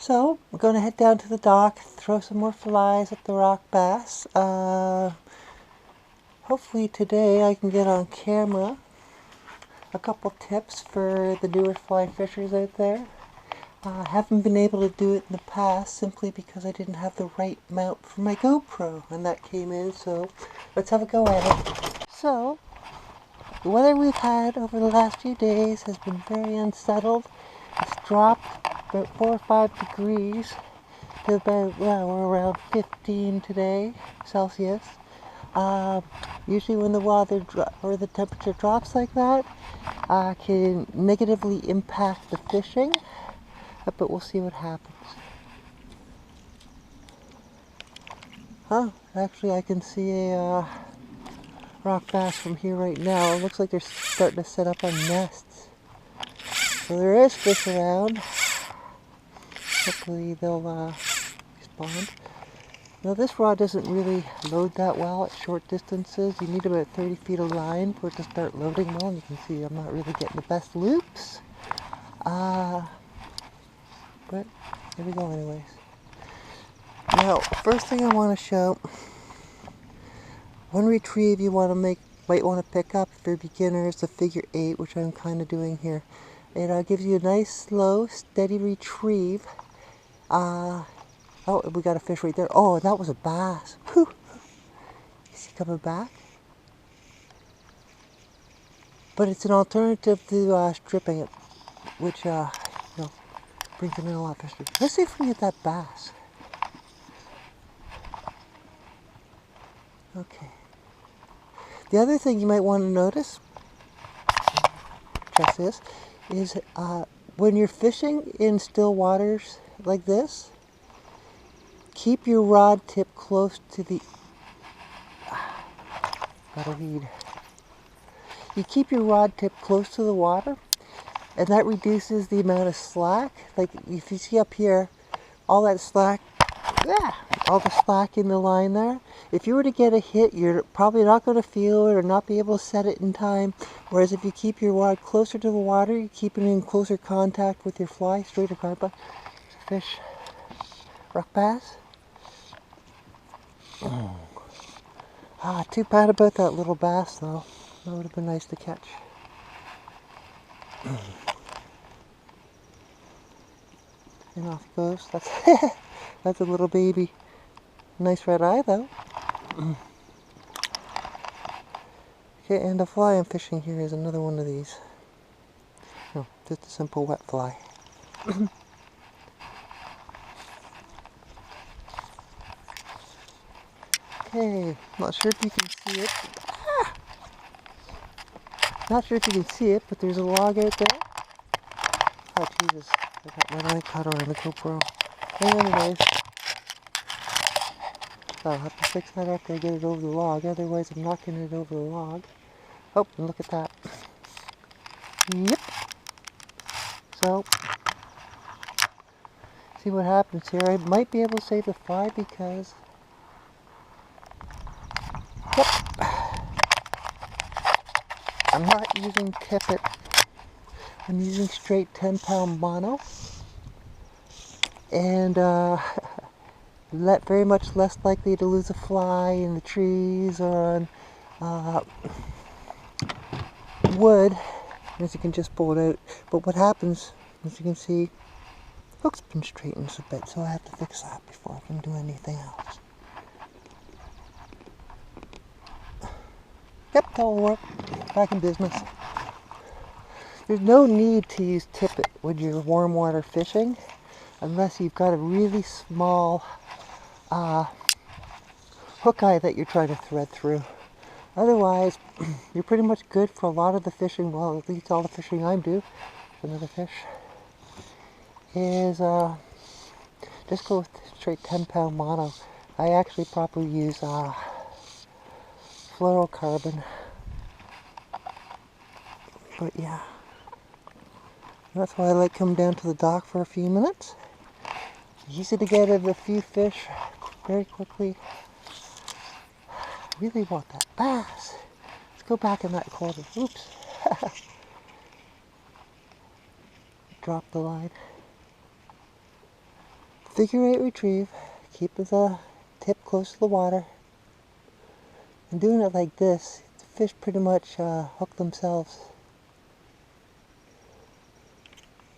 So we're going to head down to the dock, throw some more flies at the rock bass. Hopefully today I can get on camera a couple tips for the newer fly fishers out there. I haven't been able to do it in the past simply because I didn't have the right mount for my GoPro, and that came in, so let's have a go at it. So, the weather we've had over the last few days has been very unsettled. It's dropped about 4 or 5 degrees to about, well, we're around 15 today, Celsius. Usually when the weather or the temperature drops like that, can negatively impact the fishing, but we'll see what happens. Actually I can see a rock bass from here right now. It looks like they're starting to set up on nests. So there is fish around. Hopefully they'll respond. Now this rod doesn't really load that well at short distances. You need about 30 feet of line for it to start loading well. And you can see I'm not really getting the best loops. But here we go anyways. Now, first thing I want to show, one retrieve you might want to pick up if you're beginner is the figure 8, which I'm kind of doing here. It gives you a nice, slow, steady retrieve. Oh, we got a fish right there. Oh, that was a bass. Whew. Is he coming back? But it's an alternative to stripping it, which brings it in a lot faster. Let's see if we can get that bass. Okay. The other thing you might want to notice, trust this, is when you're fishing in still waters like this, keep your rod tip close to the... gotta read. You keep your rod tip close to the water, and that reduces the amount of slack. Like if you see up here, all that slack, all the slack in the line there. If you were to get a hit, you're probably not going to feel it or not be able to set it in time. Whereas if you keep your rod closer to the water, you keep it in closer contact with your fly, straighter contact. Fish, rock bass. Too bad about that little bass though. That would have been nice to catch. And off it goes. That's a little baby. Nice red eye though. Okay, and the fly I'm fishing here is another one of these. No, just a simple wet fly. Okay, not sure if you can see it. Not sure if you can see it, but there's a log out there. Oh Jesus, I got my eye caught on the GoPro. Anyways, I'll have to fix that after I get it over the log, otherwise I'm knocking it over the log. Oh, and look at that. Yep. So, see what happens here. I might be able to save the fly because... Yep. I'm not using tippet. I'm using straight 10-pound mono. And very much less likely to lose a fly in the trees or on wood, as you can just pull it out. But what happens, as you can see, hook's been straightened a bit, so I have to fix that before I can do anything else. Yep, that'll work. Back in business. There's no need to use tippet when you're warm water fishing, unless you've got a really small hook eye that you're trying to thread through. Otherwise, you're pretty much good for a lot of the fishing, well, at least all the fishing I do, another fish, is just go with straight 10-pound mono. I actually probably use fluorocarbon. But yeah, that's why I like coming down to the dock for a few minutes. Easy to get a few fish very quickly. Really want that bass. Let's go back in that corner. Oops. Drop the line. Figure eight retrieve, keeping the tip close to the water. And doing it like this, the fish pretty much hook themselves.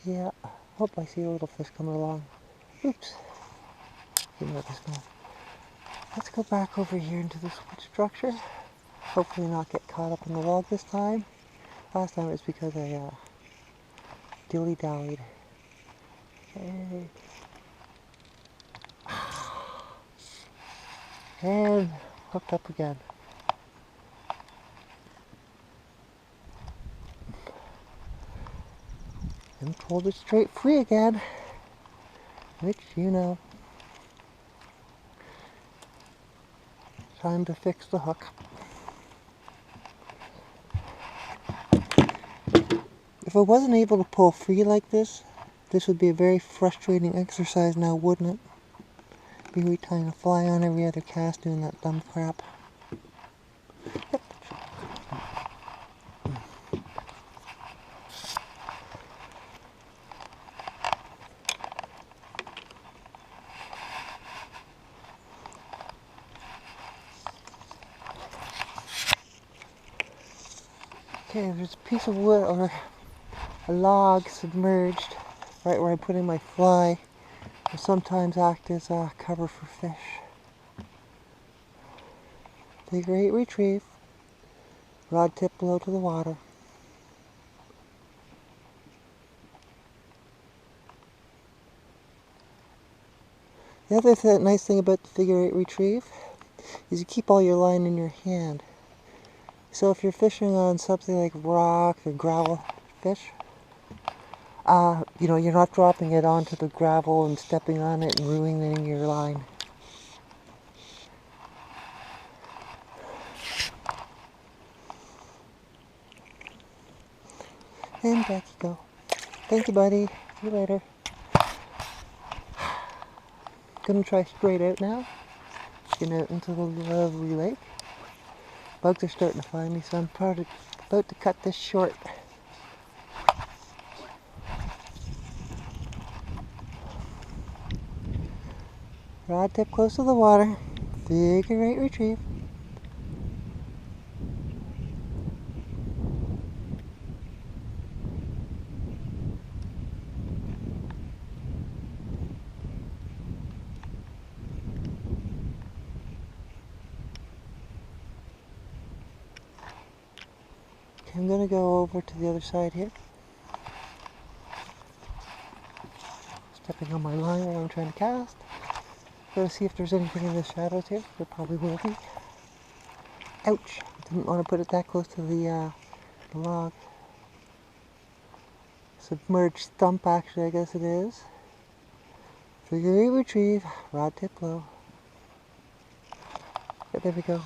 Yeah, hope I see a little fish coming along. Oops. Didn't let this go. Let's go back over here into this wood structure. Hopefully not get caught up in the log this time. Last time it was because I dilly-dallied. Okay. And hooked up again. And pulled it straight free again. Which, you know. Time to fix the hook. If I wasn't able to pull free like this, this would be a very frustrating exercise now, wouldn't it? Be retying a fly on every other cast doing that dumb crap. Okay, there's a piece of wood or a log submerged right where I'm putting my fly. Will sometimes act as a cover for fish. Figure eight retrieve. Rod tip low to the water. The other nice thing about the figure eight retrieve is you keep all your line in your hand. So if you're fishing on something like rock or gravel fish, you know, you're not dropping it onto the gravel and stepping on it and ruining your line. And back you go. Thank you, buddy. See you later. Gonna try straight out now. Getting out into the lovely lake. Bugs are starting to find me, so I'm probably about to cut this short. Rod tip close to the water. Figure eight retrieve. Okay, I'm gonna go over to the other side here. Stepping on my line while I'm trying to cast. Gonna see if there's anything in the shadows here. There probably will be. Ouch! Didn't want to put it that close to the log. Submerged stump, actually, I guess it is. Figure eight retrieve. Rod tip low. Yeah, there we go.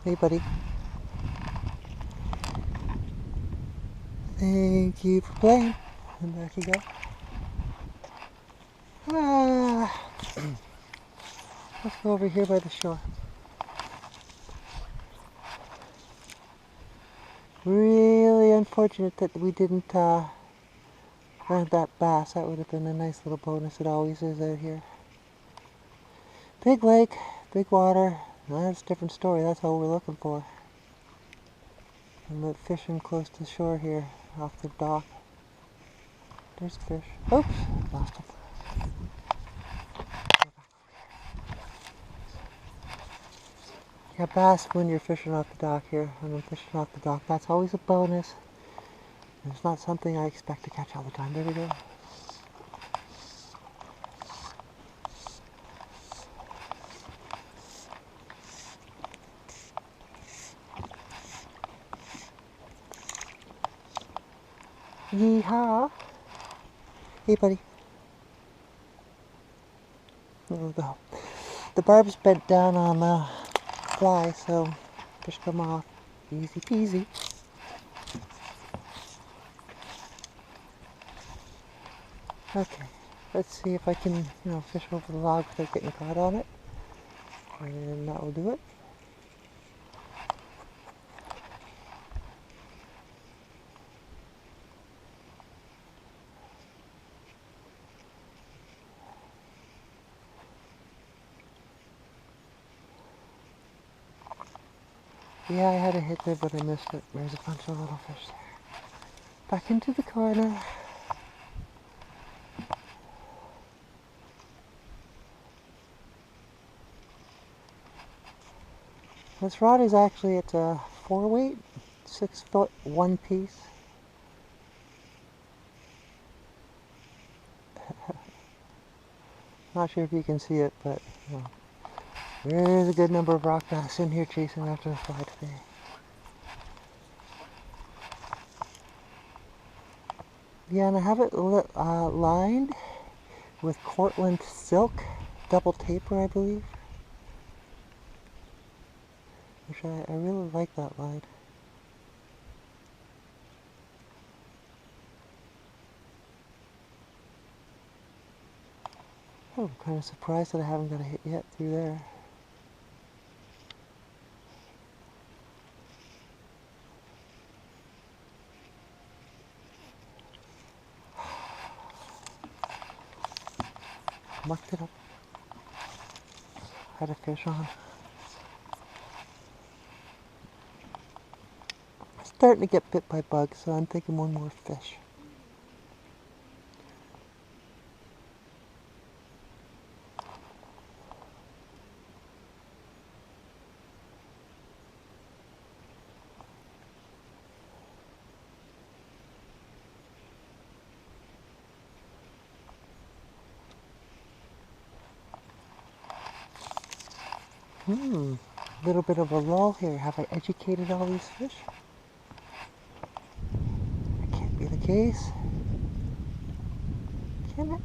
Hey, buddy. Thank you for playing. And back you go. Let's go over here by the shore. Really unfortunate that we didn't land that bass. That would have been a nice little bonus. It always is out here. Big lake, big water. That's a different story. That's all we're looking for. I'm fishing close to the shore here, off the dock. There's a fish. Oops, lost him. Yeah, bass when you're fishing off the dock here. When I'm fishing off the dock, that's always a bonus. It's not something I expect to catch all the time. There we go. Yeehaw! Hey, buddy. There we go. The barb's bent down on the fly, so fish come off. Easy peasy. Okay, let's see if I can, fish over the log without getting caught on it. And that will do it. Yeah, I had a hit there, but I missed it. There's a bunch of little fish there. Back into the corner. This rod is actually, it's a 4-weight, 6-foot, 1 piece. Not sure if you can see it, but well, there's a good number of rock bass in here chasing after the fly today. Yeah, and I have it lined with Cortland silk, double taper, I believe. Which I really like that line. Oh, I'm kind of surprised that I haven't got a hit yet through there. Mucked it up. Had a fish on. Starting to get bit by bugs, so I'm thinking one more fish. Little bit of a lull here. Have I educated all these fish? That can't be the case. Can it?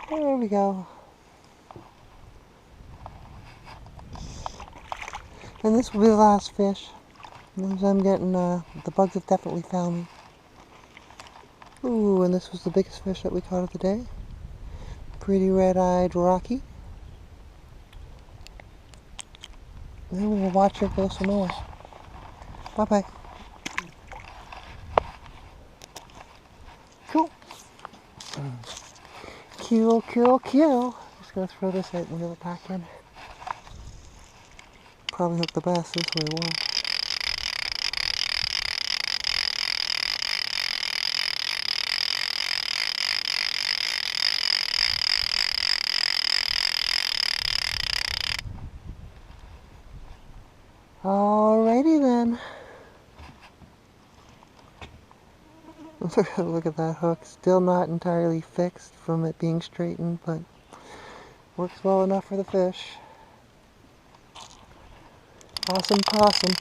There we go. And this will be the last fish. As I'm getting, the bugs have definitely found me. Ooh, and this was the biggest fish that we caught of the day. Pretty red-eyed Rocky. And we'll watch her go some more. Bye-bye. Cool. Cool, cool, cool. Just gonna throw this out and reel it back in. Probably hook the bass this way well. Alrighty then. Look at that hook. Still not entirely fixed from it being straightened, but works well enough for the fish. Awesome possum.